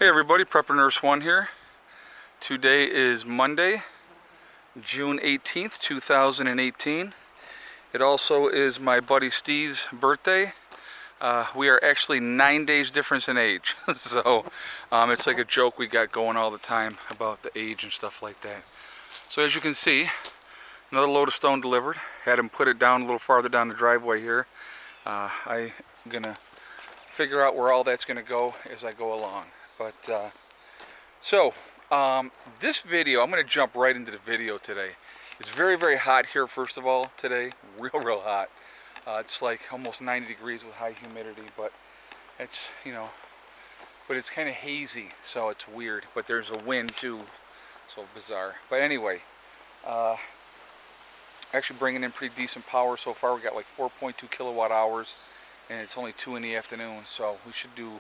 Hey everybody, Prepper Nurse 1 here. Today is Monday, June 18th, 2018. It also is my buddy Steve's birthday. We are actually 9 days difference in age. So it's like a joke we got going all the time about the age and stuff like that. So as you can see, another load of stone delivered. Had him put it down a little farther down the driveway here. I'm going to figure out where all that's going to go as I go along. But this video, I'm going to jump right into the video today. It's very, very hot here, first of all, today. Real hot. It's like almost 90 degrees with high humidity, but it's, but it's kind of hazy, so it's weird. But there's a wind too, so bizarre. But anyway, actually bringing in pretty decent power so far. We got like 4.2 kilowatt hours, and it's only 2 in the afternoon, so we should do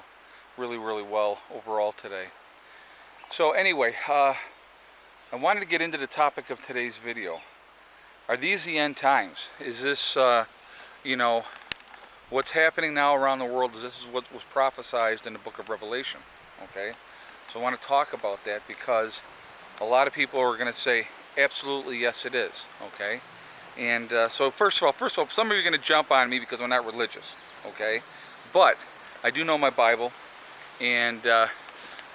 really well overall today. So anyway, I wanted to get into the topic of today's video. Are these the end times? Is this, what's happening now around the world? This is what was prophesied in the book of Revelation. Okay, so I want to talk about that because a lot of people are going to say, absolutely, yes, it is. Okay, and so first of all, some of you are going to jump on me because I'm not religious. Okay, but I do know my Bible. And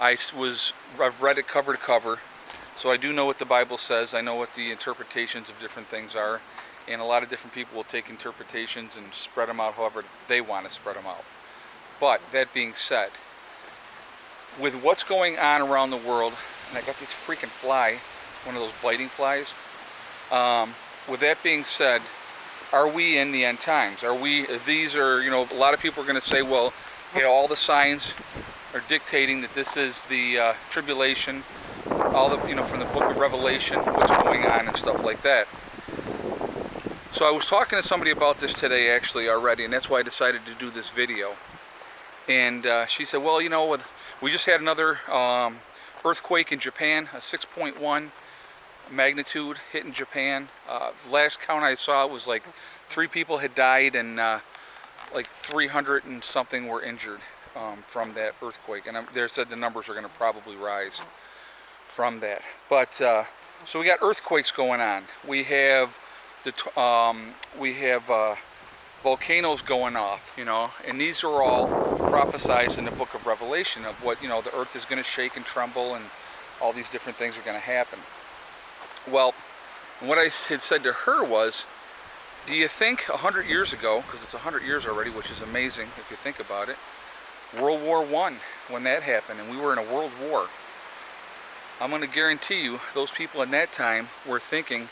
I've read it cover to cover, so I do know what the Bible says. I know what the interpretations of different things are, and a lot of different people will take interpretations and spread them out however they want to spread them out. But that being said, with what's going on around the world, and I got this freaking fly, one of those biting flies. With that being said, are we in the end times? A lot of people are going to say, well, all the signs are dictating that this is the tribulation, all the from the book of Revelation, what's going on and stuff like that. So I was talking to somebody about this today actually already, and that's why I decided to do this video. And she said, well, we just had another earthquake in Japan, a 6.1 magnitude hit in Japan. Last count I saw was like 3 people had died and like 300 and something were injured from that earthquake, and they said the numbers are going to probably rise from that. But so we got earthquakes going on. We have volcanoes going off, and these are all prophesied in the book of Revelation of what the earth is going to shake and tremble, and all these different things are going to happen. Well, what I had said to her was, do you think 100 years ago, because it's 100 years already, which is amazing if you think about it, World War I, when that happened, and we were in a world war, I'm going to guarantee you those people in that time were thinking,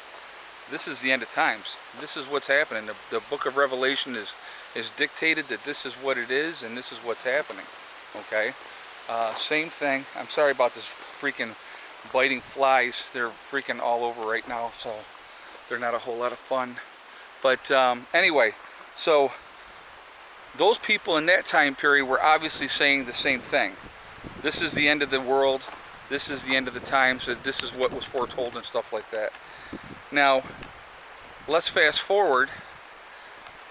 this is the end of times. This is what's happening. The book of Revelation is dictated that this is what it is, and this is what's happening. Okay? Same thing. I'm sorry about this freaking biting flies. They're freaking all over right now, so they're not a whole lot of fun. But anyway, so those people in that time period were obviously saying the same thing. This is the end of the world. This is the end of the times. This is what was foretold and stuff like that. Now, let's fast forward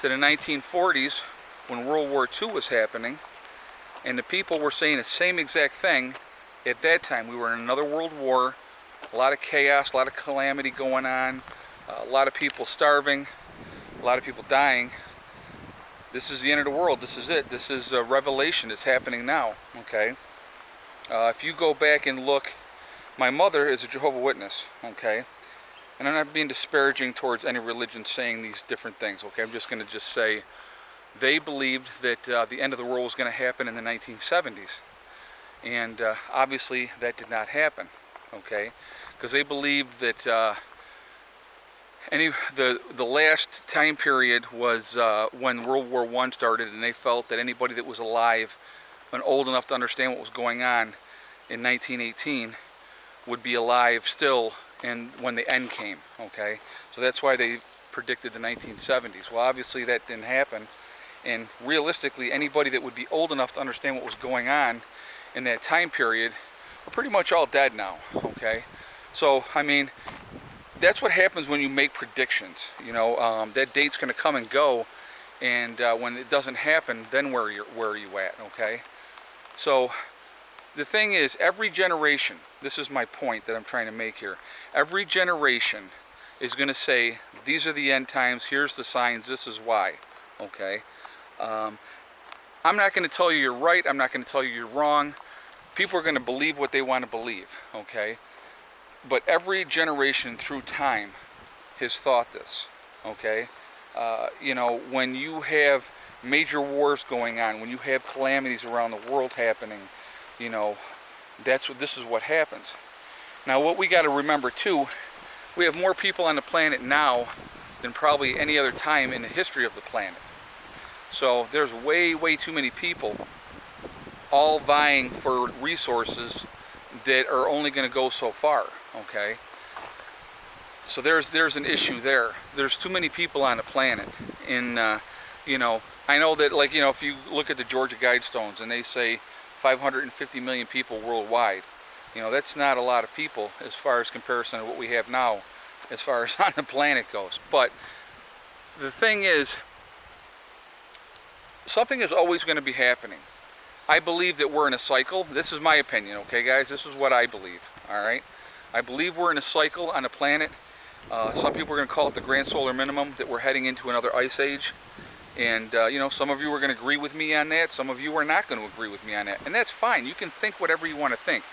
to the 1940s when World War II was happening, and the people were saying the same exact thing at that time. We were in another world war, a lot of chaos, a lot of calamity going on, a lot of people starving, a lot of people dying. This is the end of the world. This is it. This is Revelation. It's happening now. Okay. If you go back and look, my mother is a Jehovah's Witness. Okay, and I'm not being disparaging towards any religion saying these different things. Okay, I'm just going to say they believed that the end of the world was going to happen in the 1970s, and obviously that did not happen. Okay, because they believed that. The last time period was when World War I started, and they felt that anybody that was alive and old enough to understand what was going on in 1918 would be alive still and when the end came. Okay, so that's why they predicted the 1970s. Well, obviously that didn't happen, and realistically anybody that would be old enough to understand what was going on in that time period are pretty much all dead now. Okay, so I mean, that's what happens when you make predictions. That date's going to come and go, and when it doesn't happen, then where are you at? Okay, so the thing is, every generation, this is my point that I'm trying to make here, every generation is going to say, these are the end times, here's the signs, this is why, okay? I'm not going to tell you you're right, I'm not going to tell you you're wrong. People are going to believe what they want to believe, okay? But every generation through time has thought this, okay? You know, when you have major wars going on, when you have calamities around the world happening, you know, this is what happens. Now, what we got to remember too, we have more people on the planet now than probably any other time in the history of the planet. So there's way too many people all vying for resources that are only going to go so far, okay? So there's an issue there. There's too many people on the planet. And you know, I know that, like, you know, if you look at the Georgia Guidestones and they say 550 million people worldwide, you know, that's not a lot of people as far as comparison to what we have now as far as on the planet goes. But the thing is, something is always going to be happening. I believe that we're in a cycle. This is my opinion, okay, guys? This is what I believe, all right? I believe we're in a cycle on the planet. Some people are going to call it the grand solar minimum, that we're heading into another ice age. And, you know, some of you are going to agree with me on that. Some of you are not going to agree with me on that. And that's fine. You can think whatever you want to think.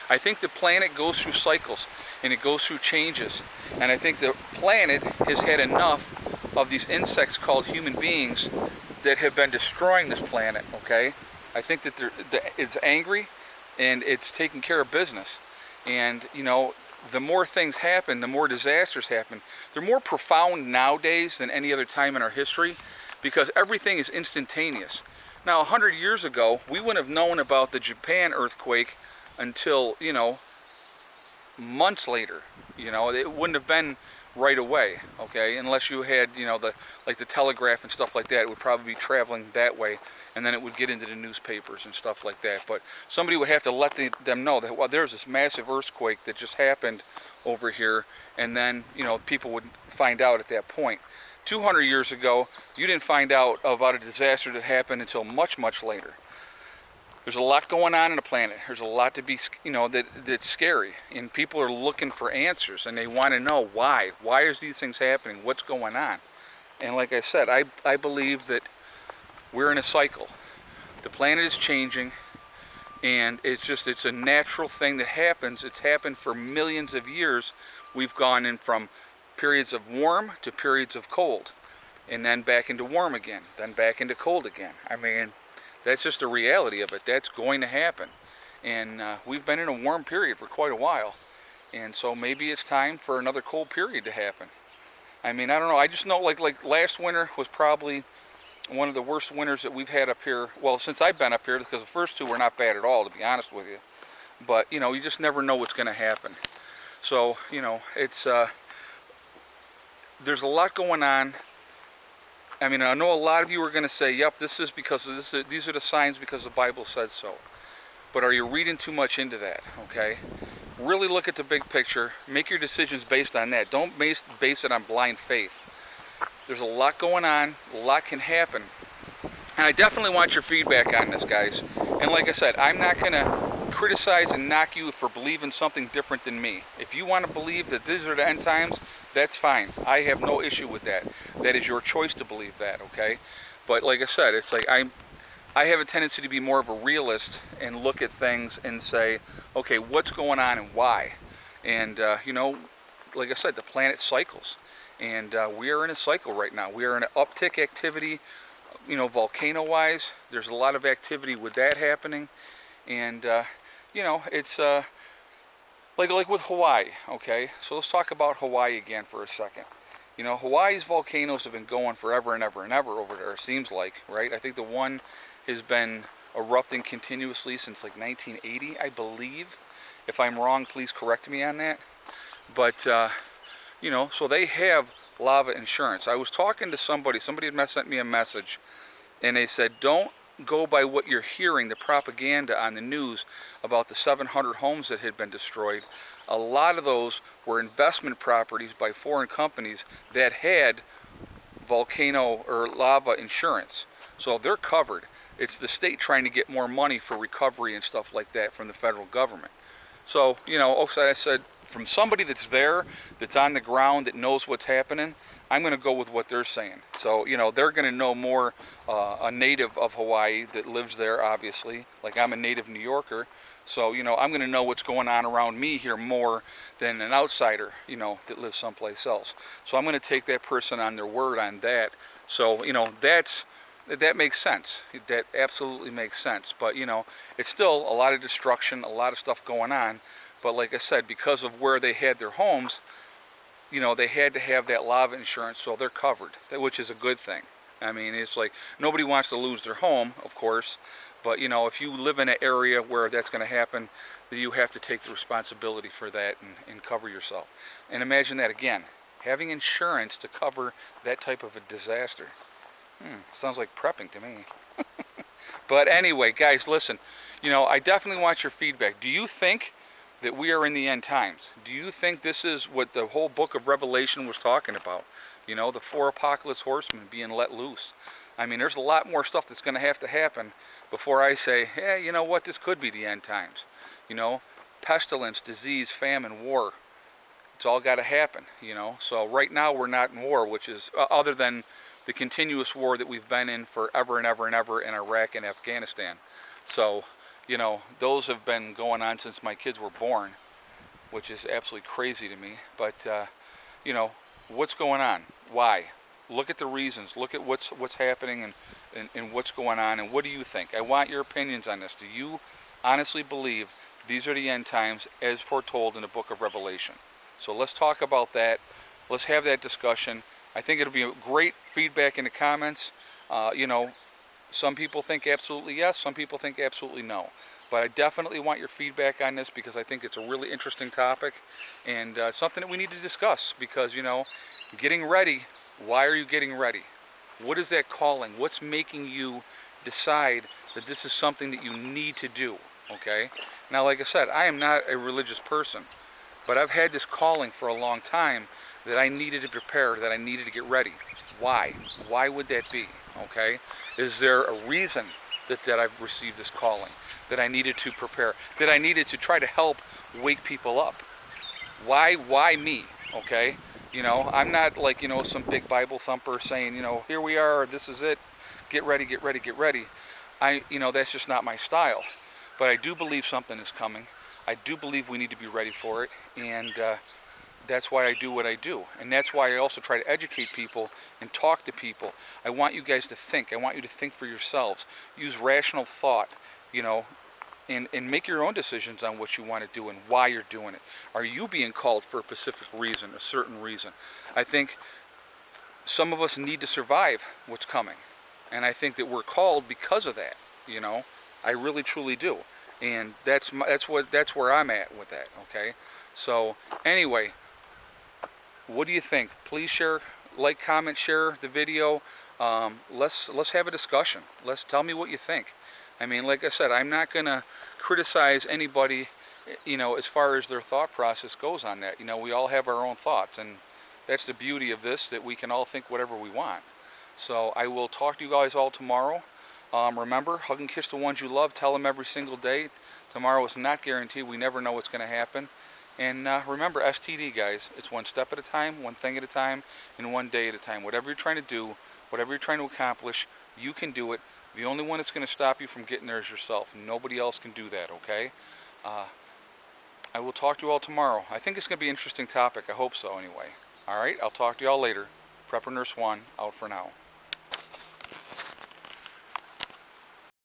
I think the planet goes through cycles, and it goes through changes. And I think the planet has had enough of these insects called human beings that have been destroying this planet, okay? I think that it's angry, and it's taking care of business. And, you know, the more things happen, the more disasters happen. They're more profound nowadays than any other time in our history, because everything is instantaneous. Now, 100 years ago, we wouldn't have known about the Japan earthquake until, you know, months later. You know, it wouldn't have been right away, okay? Unless you had, you know, the telegraph and stuff like that. It would probably be traveling that way, and then it would get into the newspapers and stuff like that. But somebody would have to let them know that, well, there's this massive earthquake that just happened over here, and then, you know, people would find out at that point. 200 years ago, you didn't find out about a disaster that happened until much later. There's a lot going on the planet. There's a lot to be, you know, that's scary, and people are looking for answers, and they want to know why. Why is these things happening? What's going on? And like I said, I believe that we're in a cycle. The planet is changing, and it's a natural thing that happens. It's happened for millions of years. We've gone in from periods of warm to periods of cold, and then back into warm again, then back into cold again. I mean, that's just the reality of it. That's going to happen. And we've been in a warm period for quite a while, and so maybe it's time for another cold period to happen. I mean, I don't know. I just know, like last winter was probably one of the worst winters that we've had up here, well, since I've been up here, because the first two were not bad at all, to be honest with you. But, you know, you just never know what's going to happen. So, you know, it's there's a lot going on. I mean, I know a lot of you are going to say, yep, this is because of this, these are the signs because the Bible says so. But are you reading too much into that, okay? Really look at the big picture. Make your decisions based on that. Don't base it on blind faith. There's a lot going on. A lot can happen. And I definitely want your feedback on this, guys. And like I said, I'm not going to criticize and knock you for believing something different than me. If you want to believe that these are the end times, that's fine. I have no issue with that. That is your choice to believe that, okay? But like I said, it's like I have a tendency to be more of a realist and look at things and say, okay, what's going on and why? And, you know, like I said, the planet cycles. And we are in a cycle right now. We are in an uptick activity, you know, volcano-wise. There's a lot of activity with that happening. And, you know, it's like with Hawaii, okay? So let's talk about Hawaii again for a second. You know, Hawaii's volcanoes have been going forever and ever and ever over there, it seems like, right? I think the one has been erupting continuously since like 1980, I believe. If I'm wrong, please correct me on that. But, you know, so they have lava insurance. I was talking to somebody had sent me a message, and they said, don't go by what you're hearing, the propaganda on the news about the 700 homes that had been destroyed. A lot of those were investment properties by foreign companies that had volcano or lava insurance. So they're covered. It's the state trying to get more money for recovery and stuff like that from the federal government. So, like I said, from somebody that's there, that's on the ground, that knows what's happening, I'm going to go with what they're saying. So, they're going to know more, a native of Hawaii that lives there, obviously. Like, I'm a native New Yorker. So, I'm going to know what's going on around me here more than an outsider, that lives someplace else. So I'm going to take that person on their word on that. So, that makes sense. That absolutely makes sense. But, it's still a lot of destruction, a lot of stuff going on. But like I said, because of where they had their homes, they had to have that lava insurance, so they're covered, which is a good thing. I mean, it's like nobody wants to lose their home, of course. But, if you live in an area where that's going to happen, then you have to take the responsibility for that and cover yourself. And imagine that again, having insurance to cover that type of a disaster. Sounds like prepping to me. But anyway, guys, listen, I definitely want your feedback. Do you think that we are in the end times? Do you think this is what the whole book of Revelation was talking about? The 4 apocalypse horsemen being let loose. I mean, there's a lot more stuff that's going to happen before I say, yeah, you know what, this could be the end times. Pestilence, disease, famine, war. It's all got to happen, So right now we're not in war, which is, other than the continuous war that we've been in forever and ever and ever in Iraq and Afghanistan. So, those have been going on since my kids were born, which is absolutely crazy to me. But, what's going on? Why? Look at the reasons. Look at what's happening and what's going on, and what do you think? I want your opinions on this. Do you honestly believe these are the end times as foretold in the book of Revelation? So let's talk about that. Let's have that discussion. I think it'll be a great feedback in the comments. Some people think absolutely yes, some people think absolutely no. But I definitely want your feedback on this, because I think it's a really interesting topic and something that we need to discuss. Because, getting ready, why are you getting ready? What is that calling? What's making you decide that this is something that you need to do? Okay? Now, like I said, I am not a religious person, but I've had this calling for a long time that I needed to prepare, that I needed to get ready. Why? Why would that be? Okay? Is there a reason that I've received this calling? That I needed to prepare? That I needed to try to help wake people up? Why me? Okay? I'm not like, some big Bible thumper saying, here we are, this is it, get ready, get ready, get ready. That's just not my style. But I do believe something is coming. I do believe we need to be ready for it. And that's why I do what I do. And that's why I also try to educate people and talk to people. I want you guys to think. I want you to think for yourselves. Use rational thought, and make your own decisions on what you want to do and why you're doing it. Are you being called for a specific reason, a certain reason? I think some of us need to survive what's coming. And I think that we're called because of that, I really truly do. And that's where I'm at with that, okay? So anyway, what do you think? Please share, like, comment, share the video. Let's have a discussion. Let's tell me what you think. I mean, like I said, I'm not going to criticize anybody, as far as their thought process goes on that. We all have our own thoughts, and that's the beauty of this, that we can all think whatever we want. So I will talk to you guys all tomorrow. Remember, hug and kiss the ones you love. Tell them every single day. Tomorrow is not guaranteed. We never know what's going to happen. And remember, STD, guys, it's one step at a time, one thing at a time, and one day at a time. Whatever you're trying to do, whatever you're trying to accomplish, you can do it. The only one that's going to stop you from getting there is yourself. Nobody else can do that, okay? I will talk to you all tomorrow. I think it's going to be an interesting topic. I hope so, anyway. All right, I'll talk to you all later. Prepper Nurse 1, out for now.